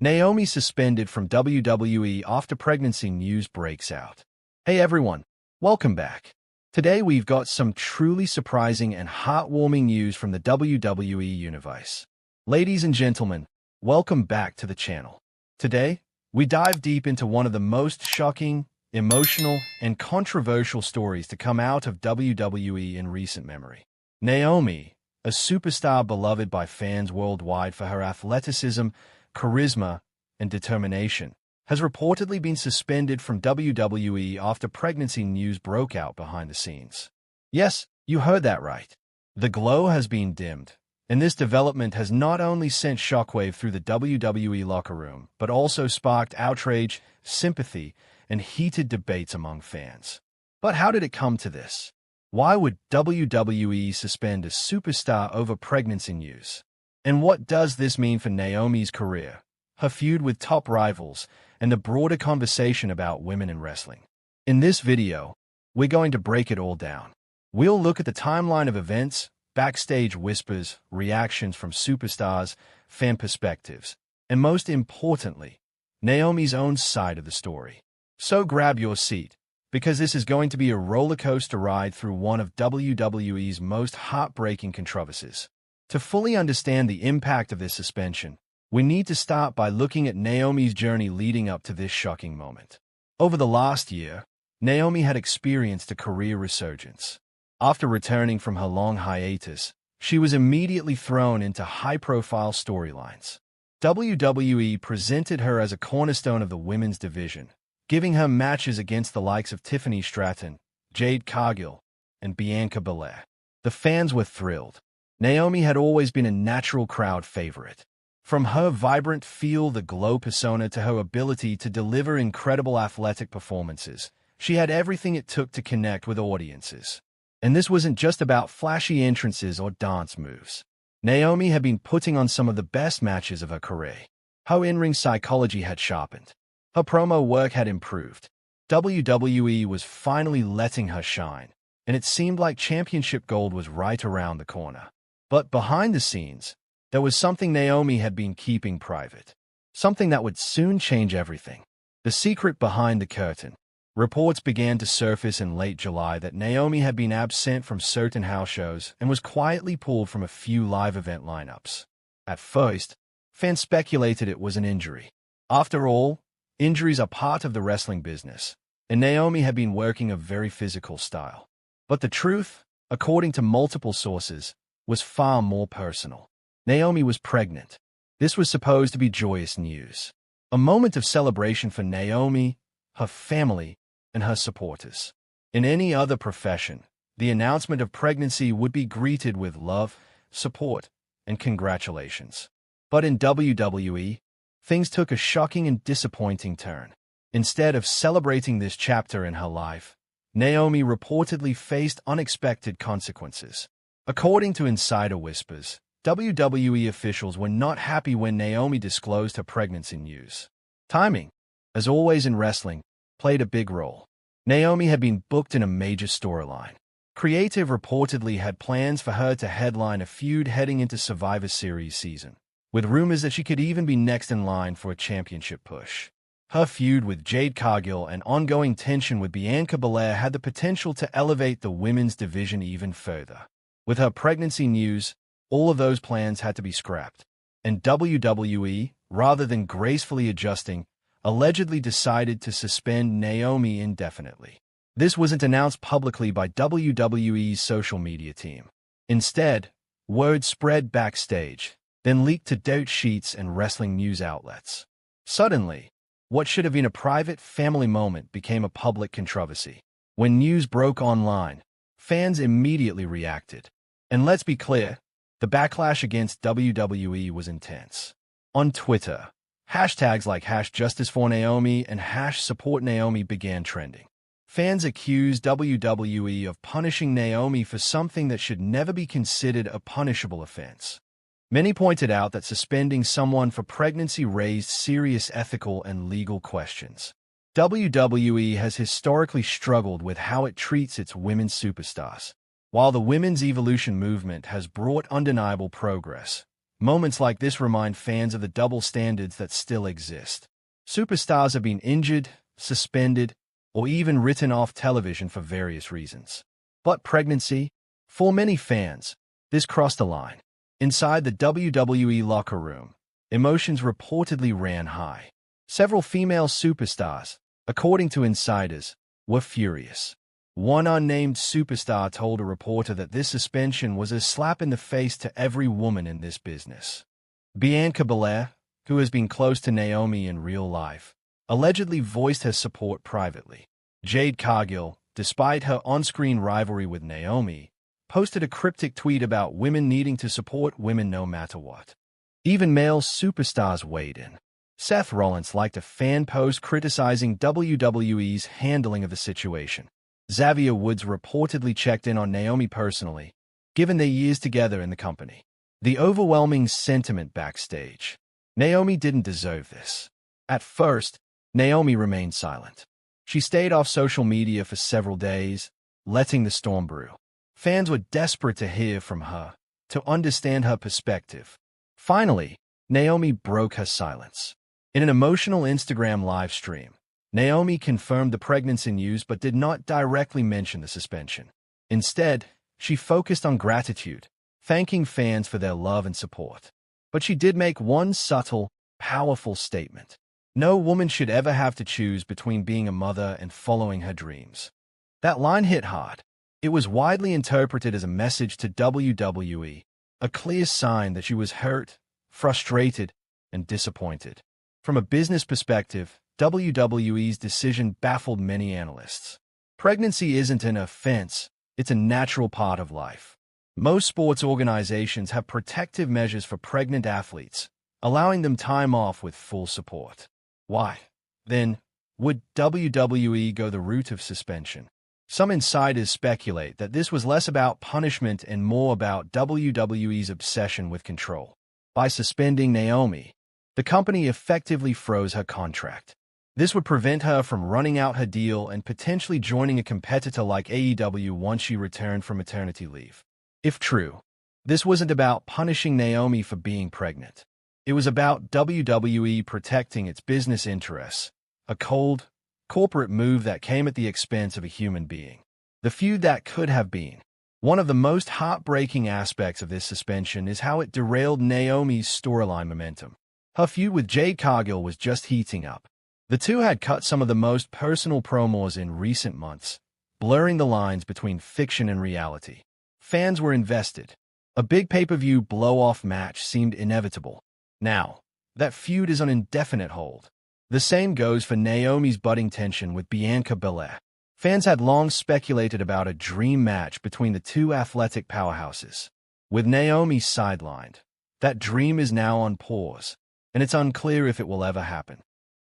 Naomi suspended from WWE after pregnancy news breaks out. Hey everyone, welcome back. Today we've got some truly surprising and heartwarming news from the WWE Universe. Ladies and gentlemen, welcome back to the channel. Today, we dive deep into one of the most shocking, emotional, and controversial stories to come out of WWE in recent memory. Naomi, a superstar beloved by fans worldwide for her athleticism, charisma, and determination, has reportedly been suspended from WWE after pregnancy news broke out behind the scenes. Yes, you heard that right. The glow has been dimmed, and this development has not only sent shockwave through the WWE locker room, but also sparked outrage, sympathy, and heated debates among fans. But how did it come to this? Why would WWE suspend a superstar over pregnancy news? And what does this mean for Naomi's career, her feud with top rivals, and the broader conversation about women in wrestling? In this video, we're going to break it all down. We'll look at the timeline of events, backstage whispers, reactions from superstars, fan perspectives, and most importantly, Naomi's own side of the story. So grab your seat, because this is going to be a roller coaster ride through one of WWE's most heartbreaking controversies. To fully understand the impact of this suspension, we need to start by looking at Naomi's journey leading up to this shocking moment. Over the last year, Naomi had experienced a career resurgence. After returning from her long hiatus, she was immediately thrown into high-profile storylines. WWE presented her as a cornerstone of the women's division, giving her matches against the likes of Tiffany Stratton, Jade Cargill, and Bianca Belair. The fans were thrilled. Naomi had always been a natural crowd favorite. From her vibrant feel-the-glow persona to her ability to deliver incredible athletic performances, she had everything it took to connect with audiences. And this wasn't just about flashy entrances or dance moves. Naomi had been putting on some of the best matches of her career. Her in-ring psychology had sharpened. Her promo work had improved. WWE was finally letting her shine, and it seemed like championship gold was right around the corner. But behind the scenes, there was something Naomi had been keeping private. Something that would soon change everything. The secret behind the curtain. Reports began to surface in late July that Naomi had been absent from certain house shows and was quietly pulled from a few live event lineups. At first, fans speculated it was an injury. After all, injuries are part of the wrestling business, and Naomi had been working a very physical style. But the truth, according to multiple sources, was far more personal. Naomi was pregnant. This was supposed to be joyous news. A moment of celebration for Naomi, her family, and her supporters. In any other profession, the announcement of pregnancy would be greeted with love, support, and congratulations. But in WWE, things took a shocking and disappointing turn. Instead of celebrating this chapter in her life, Naomi reportedly faced unexpected consequences. According to insider whispers, WWE officials were not happy when Naomi disclosed her pregnancy news. Timing, as always in wrestling, played a big role. Naomi had been booked in a major storyline. Creative reportedly had plans for her to headline a feud heading into Survivor Series season, with rumors that she could even be next in line for a championship push. Her feud with Jade Cargill and ongoing tension with Bianca Belair had the potential to elevate the women's division even further. With her pregnancy news, all of those plans had to be scrapped, and WWE, rather than gracefully adjusting, allegedly decided to suspend Naomi indefinitely. This wasn't announced publicly by WWE's social media team. Instead, word spread backstage, then leaked to dirt sheets and wrestling news outlets. Suddenly, what should have been a private family moment became a public controversy. When news broke online, fans immediately reacted. And let's be clear, the backlash against WWE was intense. On Twitter, hashtags like #JusticeForNaomi and #SupportNaomi began trending. Fans accused WWE of punishing Naomi for something that should never be considered a punishable offense. Many pointed out that suspending someone for pregnancy raised serious ethical and legal questions. WWE has historically struggled with how it treats its women's superstars. While the women's evolution movement has brought undeniable progress, Moments like this remind fans of the double standards that still exist. Superstars have been injured, suspended, or even written off television for various reasons. But pregnancy? For many fans, this crossed a line. Inside the WWE locker room, emotions reportedly ran high. Several female superstars, according to insiders, were furious. One unnamed superstar told a reporter that this suspension was a slap in the face to every woman in this business. Bianca Belair, who has been close to Naomi in real life, allegedly voiced her support privately. Jade Cargill, despite her on-screen rivalry with Naomi, posted a cryptic tweet about women needing to support women no matter what. Even male superstars weighed in. Seth Rollins liked a fan post criticizing WWE's handling of the situation. Xavier Woods reportedly checked in on Naomi personally, given their years together in the company. The overwhelming sentiment backstage. Naomi didn't deserve this. At first, Naomi remained silent. She stayed off social media for several days, letting the storm brew. Fans were desperate to hear from her, to understand her perspective. Finally, Naomi broke her silence. In an emotional Instagram live stream, Naomi confirmed the pregnancy news but did not directly mention the suspension. Instead, she focused on gratitude, thanking fans for their love and support. But she did make one subtle, powerful statement. No woman should ever have to choose between being a mother and following her dreams. That line hit hard. It was widely interpreted as a message to WWE, a clear sign that she was hurt, frustrated, and disappointed. From a business perspective, WWE's decision baffled many analysts. Pregnancy isn't an offense, it's a natural part of life. Most sports organizations have protective measures for pregnant athletes, allowing them time off with full support. Why, then, would WWE go the route of suspension? Some insiders speculate that this was less about punishment and more about WWE's obsession with control. By suspending Naomi, the company effectively froze her contract. This would prevent her from running out her deal and potentially joining a competitor like AEW once she returned from maternity leave. If true, this wasn't about punishing Naomi for being pregnant. It was about WWE protecting its business interests, a cold, corporate move that came at the expense of a human being. The feud that could have been. One of the most heartbreaking aspects of this suspension is how it derailed Naomi's storyline momentum. Her feud with Jade Cargill was just heating up. The two had cut some of the most personal promos in recent months, blurring the lines between fiction and reality. Fans were invested. A big pay-per-view blow-off match seemed inevitable. Now, that feud is on indefinite hold. The same goes for Naomi's budding tension with Bianca Belair. Fans had long speculated about a dream match between the two athletic powerhouses. With Naomi sidelined, that dream is now on pause, and it's unclear if it will ever happen.